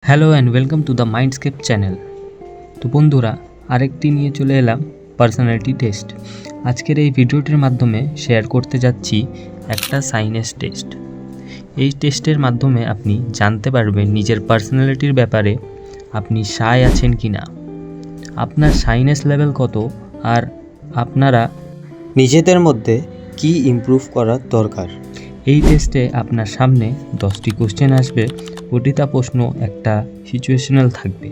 Hello and welcome to the Mindscape channel. তো বন্ধুরা, আরেকটি নিয়ে চলে এলাম পার্সোনালিটি টেস্ট। আজকের এই ভিডিওটির মাধ্যমে শেয়ার করতে যাচ্ছি একটা সাইনেস টেস্ট। এই টেস্টের মাধ্যমে আপনি জানতে পারবেন নিজের পার্সোনালিটির ব্যাপারে আপনি শাই আছেন কি না, আপনার সাইনেস লেভেল কত, আর আপনারা নিজেদের মধ্যে কি ইমপ্রুভ করার দরকার। এই টেস্টে আপনার সামনে 10টি কোশ্চেন আসবে। প্রতিটা প্রশ্ন একটা সিচুয়েশনাল থাকবে,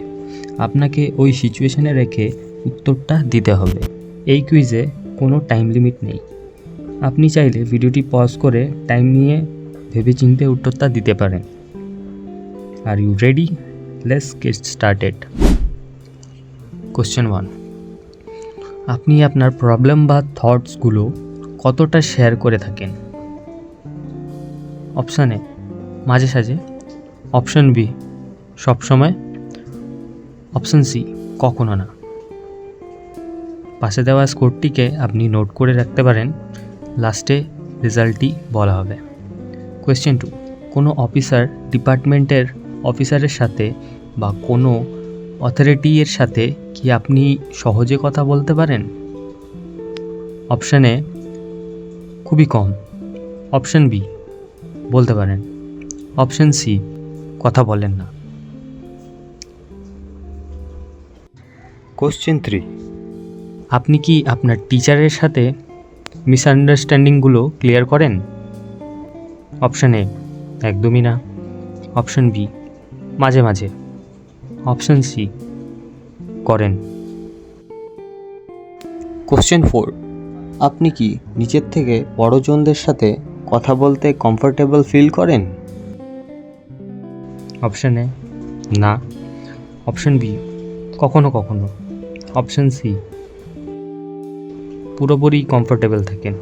আপনাকে ওই সিচুয়েশনে রেখে উত্তরটা দিতে হবে। এই কুইজে কোনো টাইম লিমিট নেই, আপনি চাইলে ভিডিওটি পজ করে টাইম নিয়ে ভেবেচিন্তে উত্তরটা দিতে পারেন। Are you ready? Let's get started. Question 1, আপনি আপনার প্রবলেম বা থটসগুলো কতটা শেয়ার করে থাকেন? অপশান এ, মাঝে সাঝে। অপশান বি, সবসময়। অপশান সি, কখনো না। পাশে দেওয়া স্কোরটিকে আপনি নোট করে রাখতে পারেন, লাস্টে রেজাল্টটি বলা হবে। কোয়েশ্চেন 2, কোনো ডিপার্টমেন্টের অফিসারের সাথে বা কোনো অথরিটির সাথে কি আপনি সহজে কথা বলতে পারেন? অপশান এ, খুবই কম। অপশান বি, বলতে পারেন। অপশান সি, কথা বলেন না। কোশ্চেন 3, আপনি কি আপনার টিচারের সাথে মিসআন্ডারস্ট্যান্ডিংগুলো ক্লিয়ার করেন? অপশান এ, একদমই না। অপশান বি, মাঝে মাঝে। অপশান সি, করেন। কোশ্চেন 4, আপনি কি নিজের থেকে বড়জনদের সাথে কথা বলতে কমফোর্টেবল ফিল করেন? অপশান এ, না। অপশান বি, কখনো কখনো। অপশান সি, পুরোপুরি কমফোর্টেবল থাকেন।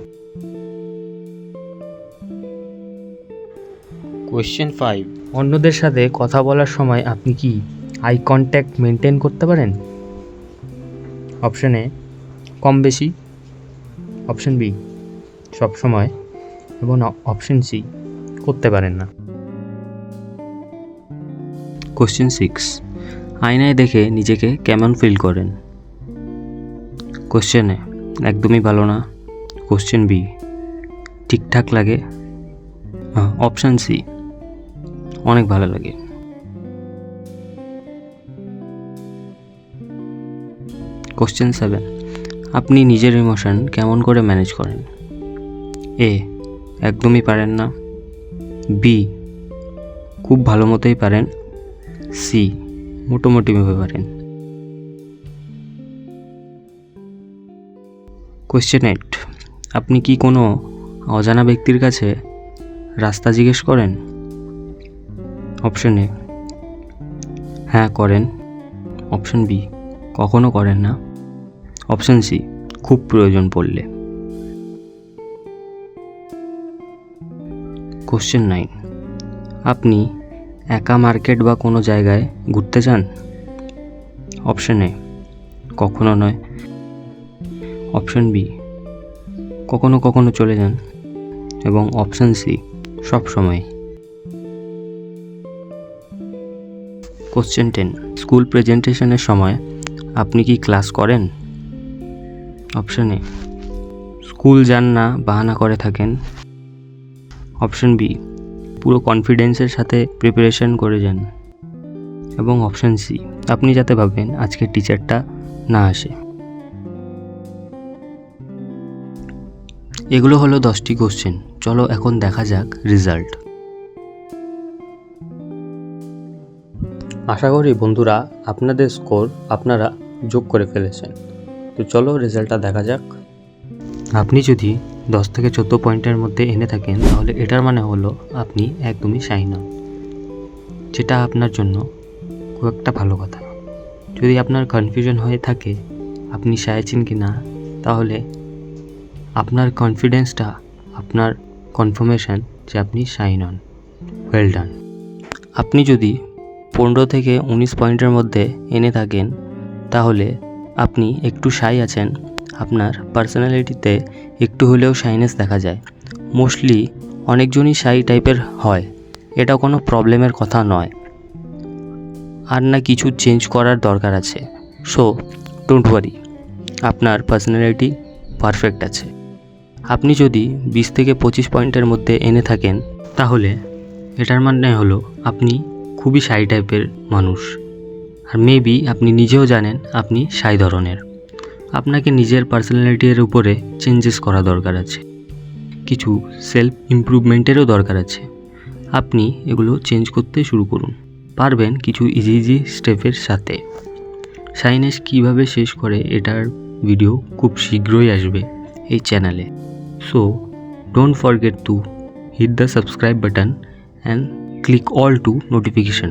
কোশ্চেন 5, অন্যদের সাথে কথা বলার সময় আপনি কি আই কন্ট্যাক্ট মেনটেন করতে পারেন? অপশান এ, কম বেশি। অপশান বি, সবসময়। এবং অপশান সি, করতে পারেন না। কোশ্চেন 6, আয়নায় দেখে নিজেকে কেমন ফিল করেন? কোশ্চেন এ, একদমই ভালো না। কোশ্চেন বি, ঠিকঠাক লাগে। অপশান সি, অনেক ভালো লাগে। কোশ্চেন 7, আপনি নিজের ইমোশন কেমন করে ম্যানেজ করেন? এ, একদমই পারেন না। বি, খুব ভালো মতোই পারেন। সি, মোটামুটিভাবে পারেন। কোশ্চেন 8, আপনি কি কোনো অজানা ব্যক্তির কাছে রাস্তা জিজ্ঞেস করেন? অপশন এ, হ্যাঁ করেন। অপশন বি, কখনো করেন না। অপশন সি, খুব প্রয়োজন পড়লে। কোশ্চেন 9, আপনি একা মার্কেট বা কোনো জায়গায় ঘুরতে যান? অপশন এ, কখনো নয়। অপশন বি, কখনো কখনো চলে যান। এবং অপশন সি, সব সময়। কোশ্চেন 10, স্কুল প্রেজেন্টেশনের সময় আপনি কি ক্লাস করেন? অপশন এ, স্কুল যান না, বাহানা করে থাকেন। অপশন বি, পুরো কনফিডেন্সের সাথে প্রিপারেশন করে যান। এবং অপশন সি, আপনি যাতে ভাবেন আজকে টিচারটা না আসে। এগুলো হলো 10টি কোশ্চেন। চলো এখন দেখা যাক রেজাল্ট। আশা করি বন্ধুরা আপনাদের স্কোর আপনারা যোগ করে ফেলেছেন। তো চলো রেজাল্টটা দেখা যাক। আপনি যদি 10 থেকে 14 পয়েন্টের মধ্যে এনে থাকেন তাহলে এটার মানে হলো আপনি একদমই শাই নন, যেটা আপনার জন্য খুব একটা ভালো কথা। যদি আপনার কনফিউশন হয়ে থাকে আপনি শাই আছেন কি না, তাহলে আপনার কনফিডেন্সটা আপনার কনফার্মেশন যে আপনি শাই নন। Well done. আপনি যদি 15 থেকে 19 পয়েন্টের মধ্যে এনে থাকেন তাহলে আপনি একটু শাই আছেন। আপনার পার্সোনালিটিতে একটু হলেও শাইনেস দেখা যায়। মোস্টলি অনেকজনই শাই টাইপের হয়, এটা কোনো প্রবলেমের কথা নয়। আর না কিছু চেঞ্জ করার দরকার আছে। সো ডোন্ট ওয়ারি, আপনার পার্সোনালিটি পারফেক্ট আছে। আপনি যদি 20 থেকে 25 পয়েন্টের মধ্যে এনে থাকেন তাহলে এটার মানে হলো আপনি খুবই শাই টাইপের মানুষ। আর মেবি আপনি নিজেও জানেন আপনি শাই ধরনের। আপনাকে নিজের পার্সোনালিটির উপরে চেঞ্জেস করা দরকার আছে, কিছু সেলফ ইমপ্রুভমেন্টেরও দরকার আছে। আপনি এগুলো চেঞ্জ করতে শুরু করুন, পারবেন কিছু ইজি স্টেপের সাথে। শাইনেস কীভাবে শেষ করে এটার ভিডিও খুব শীঘ্রই আসবে এই চ্যানেলে। So don't forget to hit the subscribe button and click all to notification.